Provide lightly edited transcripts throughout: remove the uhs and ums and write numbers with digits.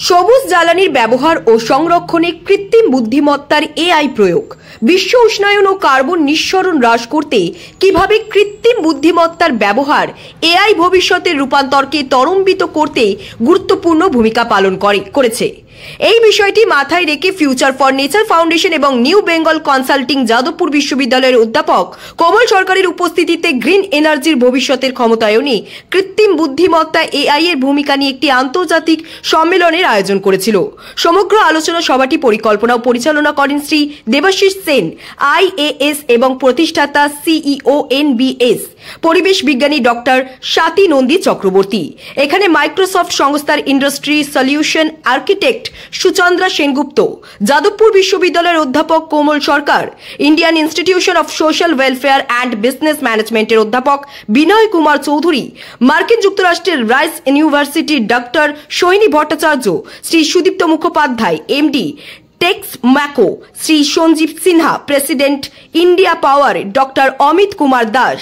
সবুজ জ্বালানির ব্যবহার ও সংরক্ষণে কৃত্রিম বুদ্ধিমত্তার এআই প্রয়োগ, বিশ্ব উষ্ণায়ন ও কার্বন নিঃসরণ হ্রাস করতে কিভাবে কৃত্রিম বুদ্ধিমত্তার ব্যবহার এআই ভবিষ্যতের রূপান্তরকে ত্বরান্বিত করতে গুরুত্বপূর্ণ ভূমিকা পালন করেছে। এই বিষয়টি মাথায় রেখে ফিউচার ফর নেচার ফাউন্ডেশন এবং নিউ বেঙ্গল কনসাল্টিং যাদবপুর বিশ্ববিদ্যালয়ের অধ্যাপক কোমল সরকারের উপস্থিতিতে গ্রিন এনার্জির ভবিষ্যতের ক্ষমতায়নে কৃত্রিম বুদ্ধিমত্তা এআই এর ভূমিকা নিয়ে একটি আন্তর্জাতিক সম্মেলনের আয়োজন করেছিল। সমগ্র আলোচনা সভাটি পরিকল্পনা ও পরিচালনা করেন শ্রী দেবাশিস সেন, আইএএস এবং প্রতিষ্ঠাতা সিইও এনবিএস, পরিবেশ বিজ্ঞানী ডক্টর স্বাতী নন্দী চক্রবর্তী। এখানে মাইক্রোসফট সংস্থার industry solution architect Suchandra Sengupta, Jadavpur বিশ্ববিদ্যালয়ের অধ্যাপক Komal Sarkar, Indian institution of social welfare and business ম্যানেজমেন্টের অধ্যাপক বিনয় কুমার চৌধুরী, মার্কিন যুক্তরাষ্ট্রের রাইস ইউনিভার্সিটির doctor Saini Bhattacharya, Shri Sudipta Mukhopadhyay, MD Texmaco, Shri Sanjeev Sinha, president India power doctor Amit Kumar Das,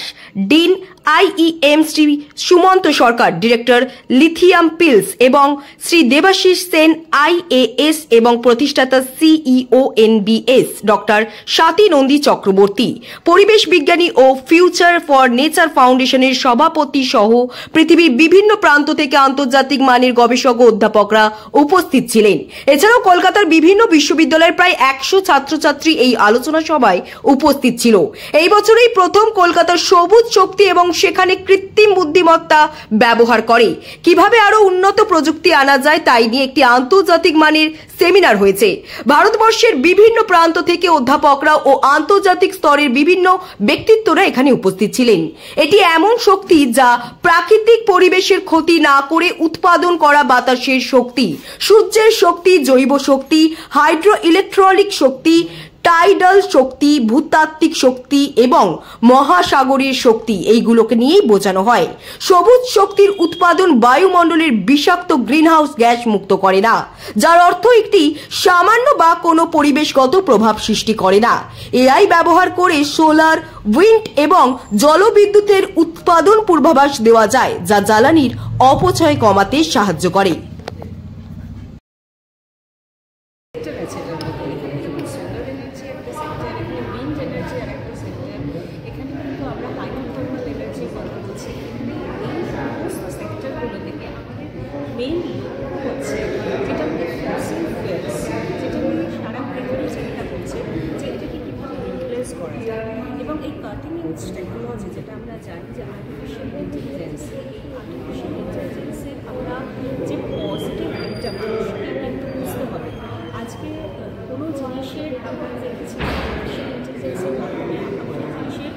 dean IEM Shri Sumanta Sarkar, director lithium pills, এবং শ্রী দেবাশিস সেন, আইএএস এবং প্রতিষ্ঠাতা CEO NBS doctor Swati Nandi Chakraborty, পরিবেশ বিজ্ঞানী ও ফিউচার ফর নেচার ফাউন্ডেশনের সভাপতি সহ পৃথিবীর বিভিন্ন প্রান্ত থেকে আন্তর্জাতিক মানের গবেষক ও অধ্যাপকরা উপস্থিত ছিলেন। এছাড়াও কলকাতার বিভিন্ন বিশ্ববিদ্যালয়ের প্রায় 100 ছাত্রছাত্রী এই আলোচনা সভায় উপস্থিত ছিল। এই বছরেই প্রথম কলকাতার সবুজ শক্তি এবং সেখানে কৃত্রিম বুদ্ধিমত্তা ব্যবহার করে কিভাবে আরো উন্নত প্রযুক্তি আনা যায় তাই নিয়ে একটি আন্তর্জাতিক মানের সেমিনার হয়েছে। ভারতবর্ষের বিভিন্ন প্রান্ত থেকে অধ্যাপকরা ও আন্তর্জাতিক স্তরের বিভিন্ন ব্যক্তিত্বরা এখানে উপস্থিত ছিলেন। এটি এমন শক্তি যা প্রাকৃতিক পরিবেশের ক্ষতি না করে উৎপাদন করা বাতাসের শক্তি, সূর্যের শক্তি, জৈব শক্তি, হাইড্রো ইলেকট্রনিক শক্তি, টাইডাল শক্তি, ভূতাত্ত্বিক শক্তি এবং মহাসাগরীয় শক্তি, এইগুলোকে নিয়েই বোঝানো হয়। সবুজ শক্তির উৎপাদন বায়ুমণ্ডলের বিষাক্ত গ্রিনহাউস গ্যাস মুক্ত করে না, যার অর্থ একটি সামান্য বা কোনো পরিবেশগত প্রভাব সৃষ্টি করে না। এআই ব্যবহার করে সোলার, উইন্ড এবং জলবিদ্যুতের উৎপাদন পূর্বাভাস দেওয়া যায়, যা জ্বালানির অপচয় কমাতে সাহায্য করে। এবং এই কাটিং এজ টেকনোলজি যেটা আমরা জানি যে আর্টিফিশিয়াল ইন্টেলিজেন্স, এই আর্টিফিশিয়াল ইন্টেলিজেন্সের আমরা যে পজিটিভ দিকটা সেটা কিন্তু বুঝতে হবে। আজকে কোনো জিনিসের আমরা দেখেছি আর্টিফিশিয়াল ইন্টেলিজেন্সের মাধ্যমে আমরা জিনিসের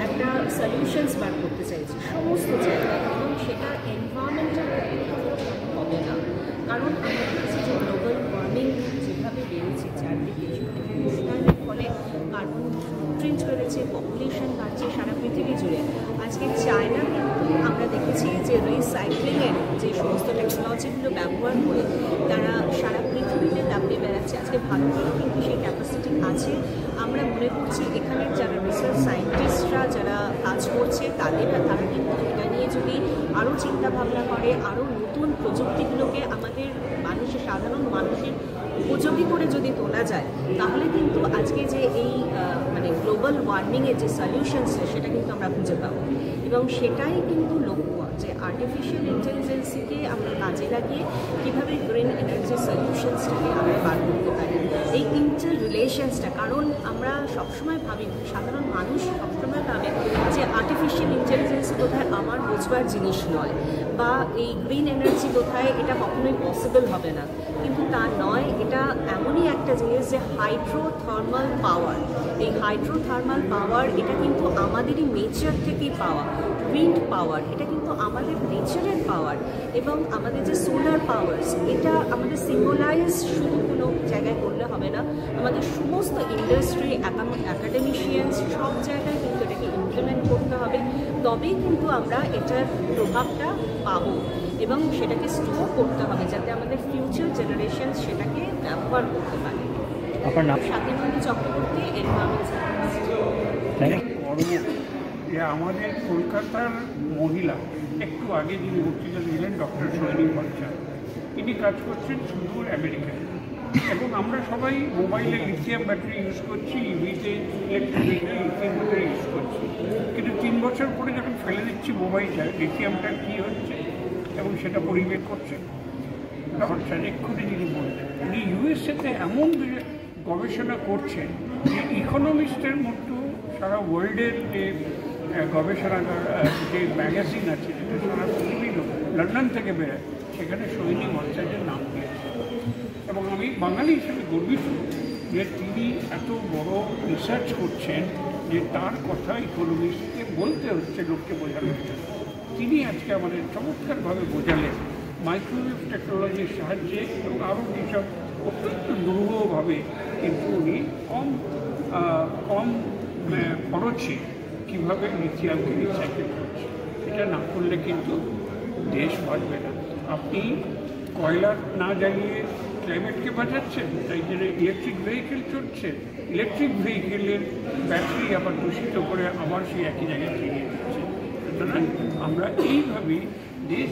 একটা সলিউশনস বার করতে চাইছি সমস্ত জায়গায়, এবং সেটা এনভায়রনমেন্টাল হবে না। কারণ আমরা দেখছি যে গ্লোবাল ওয়ার্মিং যেভাবে বেড়েছে চারদিকে, সেটার ফলে কার্বন ফুটপ্রিন্ট বেড়েছে, পপুলেশন বাড়ছে সারা পৃথিবী জুড়ে। আজকে চায়না কিন্তু আমরা দেখেছি যে রিসাইক্লিংয়ের যে সমস্ত টেকনোলজিগুলো ব্যবহার করে তারা সারা পৃথিবীতে দাপিয়ে বেড়াচ্ছে। আজকে ভারতেরও কিন্তু সেই ক্যাপাসিটি আছে। আমরা মনে করছি এখানের যারা রিসার্চ সায়েন্টিস্টরা যারা কাজ করছে তারা কিন্তু এটা নিয়ে যদি আরও চিন্তাভাবনা করে, আরও নতুন প্রযুক্তিগুলোকে আমাদের মানুষের, সাধারণ মানুষের উপযোগী করে যদি তোলা যায়, তাহলে কিন্তু আজকে যে এই মানে গ্লোবাল ওয়ার্মিংয়ের যে সলিউশনস সেটা কিন্তু আমরা খুঁজে পাবো। এবং সেটাই কিন্তু লক্ষ্য যে আর্টিফিশিয়াল ইন্টেলিজেন্সকে আমরা কাজে লাগিয়ে কীভাবে গ্রিন এনার্জি সলিউশনসটাকে আমরা বার করতে পারি, এই ইন্টার রিলেশনসটা। কারণ আমরা সবসময় ভাবি, সাধারণ মানুষ সবসময় ভাবে যে আর্টিফিশিয়াল ইন্টেলিজেন্স কোথায় আমার বোঝবার জিনিস নয়, বা এই গ্রিন এনার্জি কোথায় এটা কখনোই পসিবল হবে না। কিন্তু তা নয়, এটা এমনই একটা জিনিস যে হাইড্রোথার্মাল পাওয়ার, এই হাইড্রোথার্মাল পাওয়ার এটা কিন্তু আমাদেরই নেচার থেকেই পাওয়া। উইন্ড পাওয়ার এটা কিন্তু আমাদের নেচারের পাওয়ার, এবং আমাদের যে সোলার পাওয়ার্স এটা আমাদের সিম্বলাইজ শুধু কোনো জায়গায় করলে হবে না, আমাদের সমস্ত ইন্ডাস্ট্রি, অ্যাকাডেমিশিয়ানস সব জায়গায় কিন্তু এটাকে ইমপ্লিমেন্ট করতে হবে। তবেই কিন্তু আমরা এটার প্রভাবটা পাবো, এবং সেটাকে স্টোর করতে হবে যাতে আমাদের ফিউচার জেনারেশন সেটাকে ব্যবহার করতে পারে। আপনার নাম? স্বাতী নন্দী চক্রবর্তী, আমাদের কলকাতার মহিলা একটু আগে যিনি বক্তৃতা দিলেন ডক্টর সৈনী ভট্টাচার্য, ইনি কাজ করছেন সুদূর আমেরিকায়। এবং আমরা সবাই মোবাইলে লিথিয়াম ব্যাটারি ইউজ করছি, ইভিতে electric vehicle lithium battery use করছি, কিন্তু 3 বছর পরে যখন ফেলে দিচ্ছি মোবাইলটা, লিথিয়ামটা কী হচ্ছে এবং সেটা পরিবেশ করছে তখন এক্ষুনি যিনি বললেন উনি ইউএসএতে এমন গবেষণা করছেন যে ইকোনমিস্টের মতো সারা ওয়ার্ল্ডের যে গবেষণাগার যে ম্যাগাজিন আছে যেটা সারা পৃথিবীর লন্ডন থেকে বেরোয় সেখানে সোহিনী ভট্টাচার্যের নাম দিয়েছে। এবং আমি বাঙালি হিসেবে গর্বিত যে তিনি এত বড় রিসার্চ করছেন যে তার কথা ইকোনমিস্টকে বলতে হচ্ছে, লোককে বোঝানো হচ্ছে। তিনি আজকে আমাদের চমৎকারভাবে বোঝালেন মাইক্রোওয়েভ টেকনোলজির সাহায্যে এবং আরও যেসব অত্যন্ত দুর্বভাবে কিন্তু উনি কম খরচে কীভাবে লিথিয়ামকে রিসাইকেল করছে। এটা না করলে কিন্তু দেশ বাঁচবে না। আপনি কয়লা না জ্বালিয়ে ক্লাইমেটকে বাঁচাচ্ছেন, তাই জন্য ইলেকট্রিক ভেহিকেল চলছে, ইলেকট্রিক ভেহিকেলের ব্যাটারি আবার দূষিত করে আবার সেই একই জায়গায় ফিরিয়ে দিচ্ছে। সুতরাং আমরা এইভাবেই দেশ